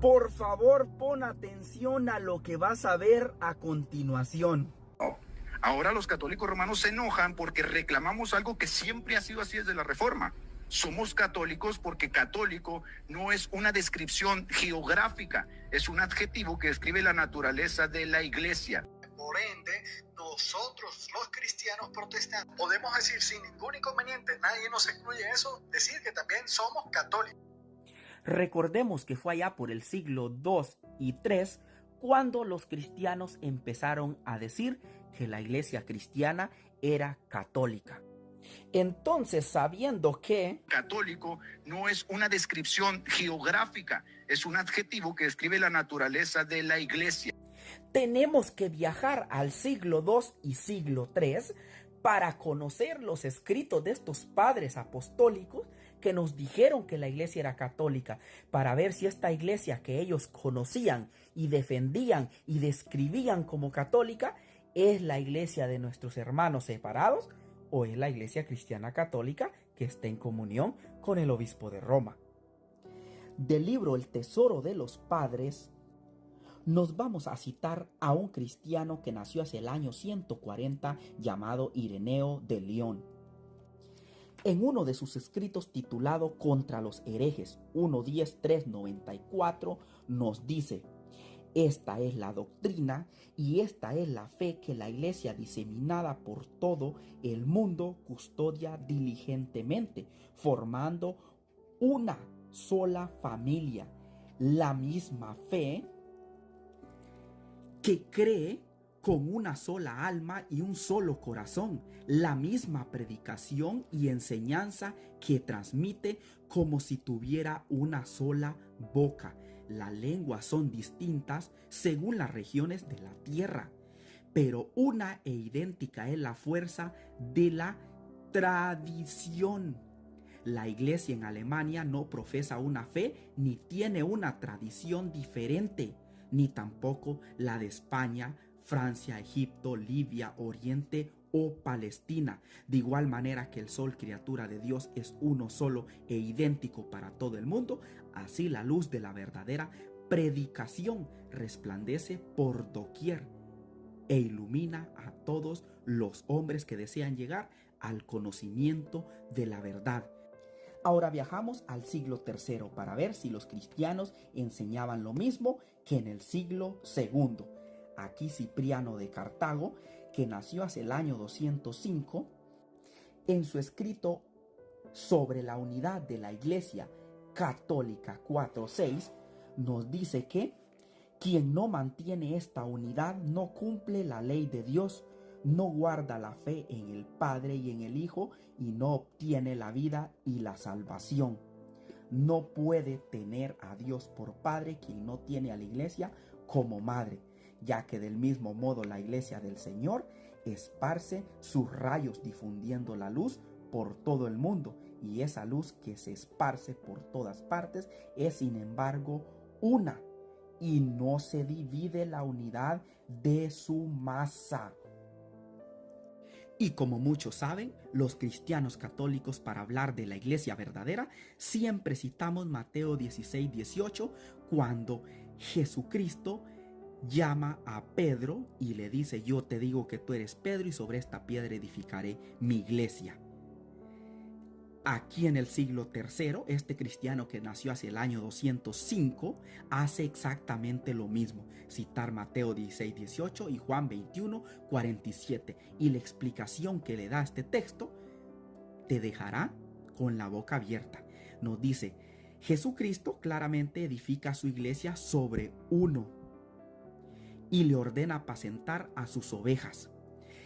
Por favor, pon atención a lo que vas a ver a continuación. Ahora los católicos romanos se enojan porque reclamamos algo que siempre ha sido así desde la Reforma. Somos católicos porque católico no es una descripción geográfica, es un adjetivo que describe la naturaleza de la iglesia. Por ende, nosotros los cristianos protestantes podemos decir sin ningún inconveniente, nadie nos excluye eso, decir que también somos católicos. Recordemos que fue allá por el siglo II y III cuando los cristianos empezaron a decir que la iglesia cristiana era católica. Entonces, sabiendo que católico no es una descripción geográfica, es un adjetivo que describe la naturaleza de la iglesia. Tenemos que viajar al siglo II y siglo III para conocer los escritos de estos padres apostólicos que nos dijeron que la iglesia era católica, para ver si esta iglesia que ellos conocían y defendían y describían como católica es la iglesia de nuestros hermanos separados o es la iglesia cristiana católica que está en comunión con el obispo de Roma. Del libro El Tesoro de los Padres nos vamos a citar a un cristiano que nació hacia el año 140 llamado Ireneo de León. En uno de sus escritos titulado Contra los herejes 1.10.394 nos dice: esta es la doctrina y esta es la fe que la iglesia diseminada por todo el mundo custodia diligentemente, formando una sola familia, la misma fe que cree con una sola alma y un solo corazón, la misma predicación y enseñanza que transmite como si tuviera una sola boca. Las lenguas son distintas según las regiones de la tierra, pero una e idéntica es la fuerza de la tradición. La iglesia en Alemania no profesa una fe ni tiene una tradición diferente, ni tampoco la de España, Francia, Egipto, Libia, Oriente o Palestina. De igual manera que el sol, criatura de Dios, es uno solo e idéntico para todo el mundo, así la luz de la verdadera predicación resplandece por doquier e ilumina a todos los hombres que desean llegar al conocimiento de la verdad. Ahora viajamos al siglo III para ver si los cristianos enseñaban lo mismo que en el siglo II. Aquí Cipriano de Cartago, que nació hacia el año 205, en su escrito sobre la unidad de la Iglesia Católica 4.6, nos dice que quien no mantiene esta unidad no cumple la ley de Dios, no guarda la fe en el Padre y en el Hijo y no obtiene la vida y la salvación. No puede tener a Dios por Padre quien no tiene a la Iglesia como madre, ya que del mismo modo la Iglesia del Señor esparce sus rayos difundiendo la luz por todo el mundo, y esa luz que se esparce por todas partes es sin embargo una, y no se divide la unidad de su masa. Y como muchos saben, los cristianos católicos, para hablar de la iglesia verdadera, siempre citamos Mateo 16:18, cuando Jesucristo llama a Pedro y le dice: yo te digo que tú eres Pedro y sobre esta piedra edificaré mi iglesia. Aquí en el siglo III, este cristiano que nació hacia el año 205 hace exactamente lo mismo, citar Mateo 16:18 y Juan 21:47, y la explicación que le da este texto te dejará con la boca abierta. Nos dice: Jesucristo claramente edifica su iglesia sobre uno y le ordena apacentar a sus ovejas.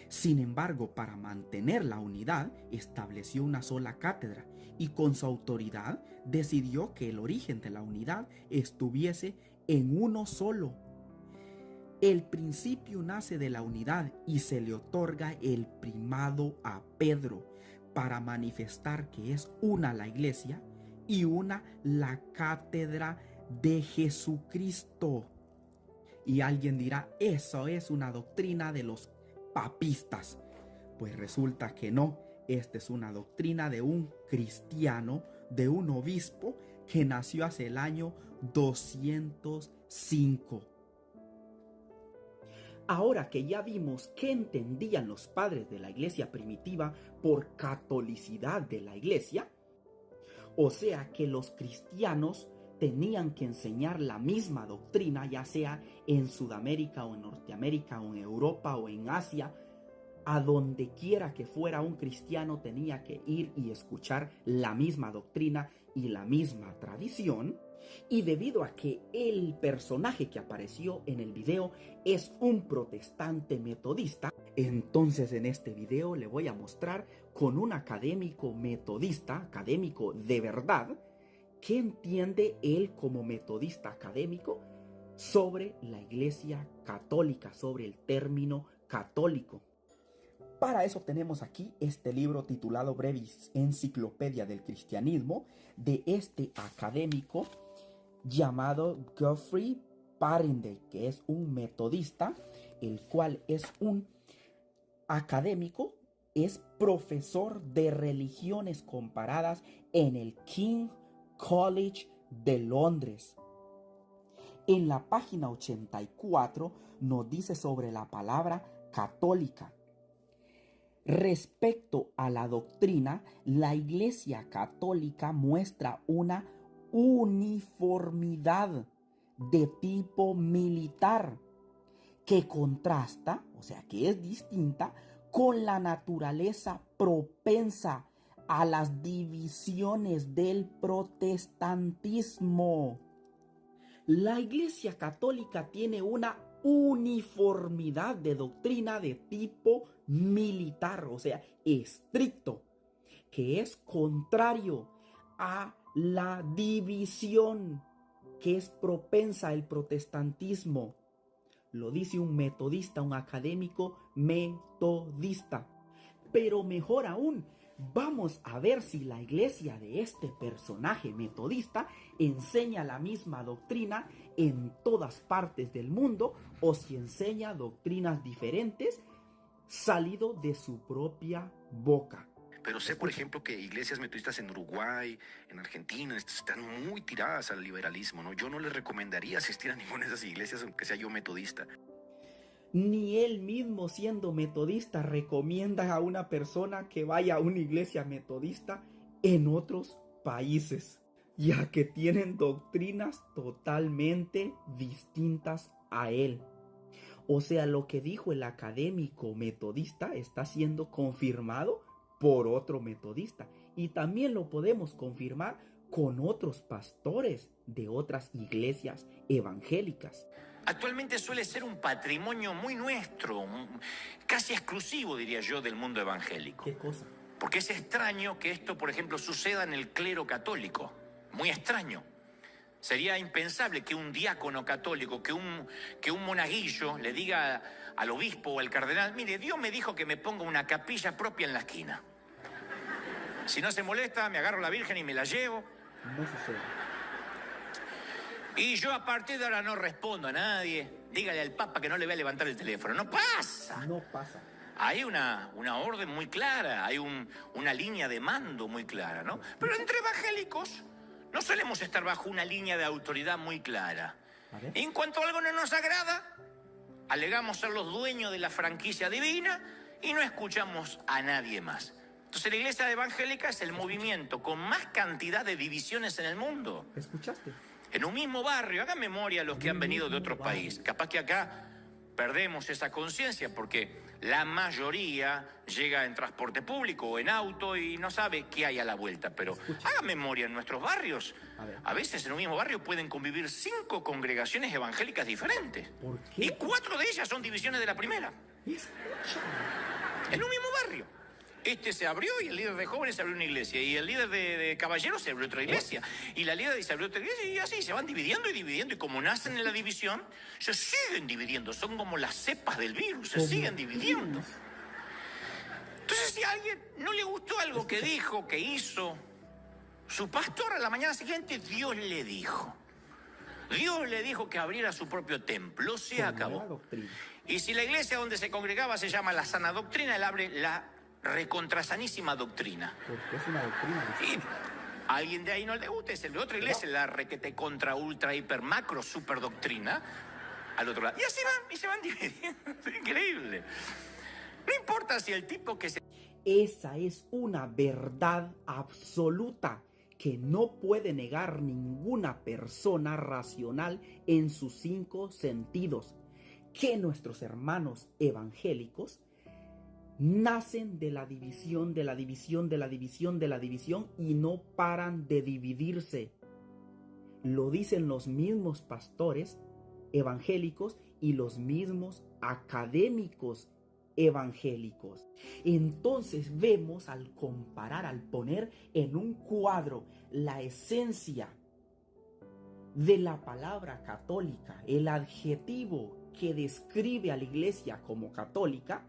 Sin embargo, para mantener la unidad, estableció una sola cátedra y con su autoridad decidió que el origen de la unidad estuviese en uno solo. El principio nace de la unidad y se le otorga el primado a Pedro para manifestar que es una la iglesia y una la cátedra de Jesucristo. Y alguien dirá: eso es una doctrina de los papistas. Pues resulta que no. Esta es una doctrina de un cristiano, de un obispo que nació hace el año 205. Ahora que ya vimos qué entendían los padres de la iglesia primitiva por catolicidad de la iglesia, o sea que los cristianos tenían que enseñar la misma doctrina, ya sea en Sudamérica o en Norteamérica o en Europa o en Asia, a donde quiera que fuera un cristiano tenía que ir y escuchar la misma doctrina y la misma tradición. Y debido a que el personaje que apareció en el video es un protestante metodista, entonces en este video le voy a mostrar con un académico metodista, académico de verdad, qué entiende él como metodista académico sobre la iglesia católica, sobre el término católico. Para eso tenemos aquí este libro titulado Brevis Enciclopedia del Cristianismo de este académico llamado Geoffrey Parinde, que es un metodista, el cual es un académico, es profesor de religiones comparadas en el King College de Londres. En la página 84 nos dice sobre la palabra católica. Respecto a la doctrina, la Iglesia Católica muestra una uniformidad de tipo militar que contrasta, o sea que es distinta, con la naturaleza propensa a las divisiones del protestantismo. La Iglesia Católica tiene una uniformidad de doctrina de tipo militar, o sea, estricto, que es contrario a la división que es propensa al protestantismo. Lo dice un metodista, un académico metodista. Pero mejor aún, vamos a ver si la iglesia de este personaje metodista enseña la misma doctrina en todas partes del mundo o si enseña doctrinas diferentes salido de su propia boca. Pero sé, por ejemplo, que iglesias metodistas en Uruguay, en Argentina, están muy tiradas al liberalismo, ¿no? Yo no les recomendaría asistir a ninguna de esas iglesias, aunque sea yo metodista. Ni él mismo, siendo metodista, recomienda a una persona que vaya a una iglesia metodista en otros países, ya que tienen doctrinas totalmente distintas a él. O sea, lo que dijo el académico metodista está siendo confirmado por otro metodista. Y también lo podemos confirmar con otros pastores de otras iglesias evangélicas. Actualmente suele ser un patrimonio muy nuestro, casi exclusivo, diría yo, del mundo evangélico. ¿Qué cosa? Porque es extraño que esto, por ejemplo, suceda en el clero católico. Muy extraño. Sería impensable que un diácono católico, que un monaguillo le diga al obispo o al cardenal: mire, Dios me dijo que me ponga una capilla propia en la esquina. Si no se molesta, me agarro la Virgen y me la llevo. No sucede. Y yo a partir de ahora no respondo a nadie. Dígale al Papa que no le voy a levantar el teléfono. No pasa. No pasa. Hay una orden muy clara, hay una línea de mando muy clara, ¿no? Pero entre evangélicos no solemos estar bajo una línea de autoridad muy clara. En cuanto algo no nos agrada, alegamos ser los dueños de la franquicia divina y no escuchamos a nadie más. Entonces la iglesia evangélica es el movimiento con más cantidad de divisiones en el mundo. ¿Escuchaste? En un mismo barrio, hagan memoria los que han venido de otro país. Capaz que acá perdemos esa conciencia porque la mayoría llega en transporte público o en auto y no sabe qué hay a la vuelta. Pero hagan memoria, en nuestros barrios, a veces en un mismo barrio pueden convivir 5 congregaciones evangélicas diferentes. ¿Por qué? Y 4 de ellas son divisiones de la primera. En un mismo barrio. Este se abrió y el líder de jóvenes se abrió una iglesia. Y el líder de caballeros se abrió otra iglesia. Y la líder se abrió otra iglesia. Y así se van dividiendo y dividiendo. Y como nacen en la división, se siguen dividiendo. Son como las cepas del virus. Se siguen dividiendo. Entonces, si a alguien no le gustó algo que dijo, que hizo, su pastor a la mañana siguiente, Dios le dijo. Dios le dijo que abriera su propio templo. Se acabó. Y si la iglesia donde se congregaba se llama la sana doctrina, él abre la recontrasanísima doctrina. Porque es una doctrina. A alguien de ahí no le gusta, es el de otra iglesia, la requete contra ultra hiper macro super doctrina al otro lado. Y así van, y se van dividiendo. Es increíble. No importa si el tipo que se... Esa es una verdad absoluta que no puede negar ninguna persona racional en sus 5 sentidos. Que nuestros hermanos evangélicos nacen de la división, de la división, de la división, de la división y no paran de dividirse. Lo dicen los mismos pastores evangélicos y los mismos académicos evangélicos. Entonces vemos, al comparar, al poner en un cuadro la esencia de la palabra católica, el adjetivo que describe a la iglesia como católica,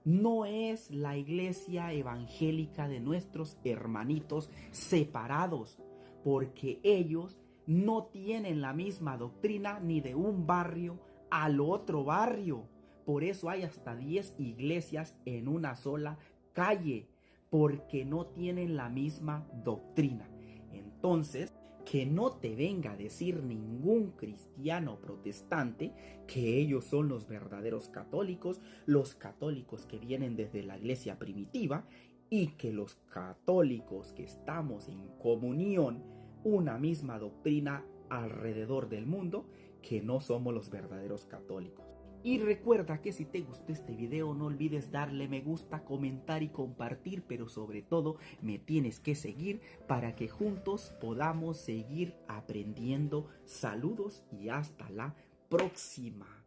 no es la iglesia evangélica de nuestros hermanitos separados, porque ellos no tienen la misma doctrina ni de un barrio al otro barrio. Por eso hay hasta 10 iglesias en una sola calle, porque no tienen la misma doctrina. Entonces, que no te venga a decir ningún cristiano protestante que ellos son los verdaderos católicos, los católicos que vienen desde la iglesia primitiva, y que los católicos que estamos en comunión, una misma doctrina alrededor del mundo, que no somos los verdaderos católicos. Y recuerda que si te gustó este video no olvides darle me gusta, comentar y compartir, pero sobre todo me tienes que seguir para que juntos podamos seguir aprendiendo. Saludos y hasta la próxima.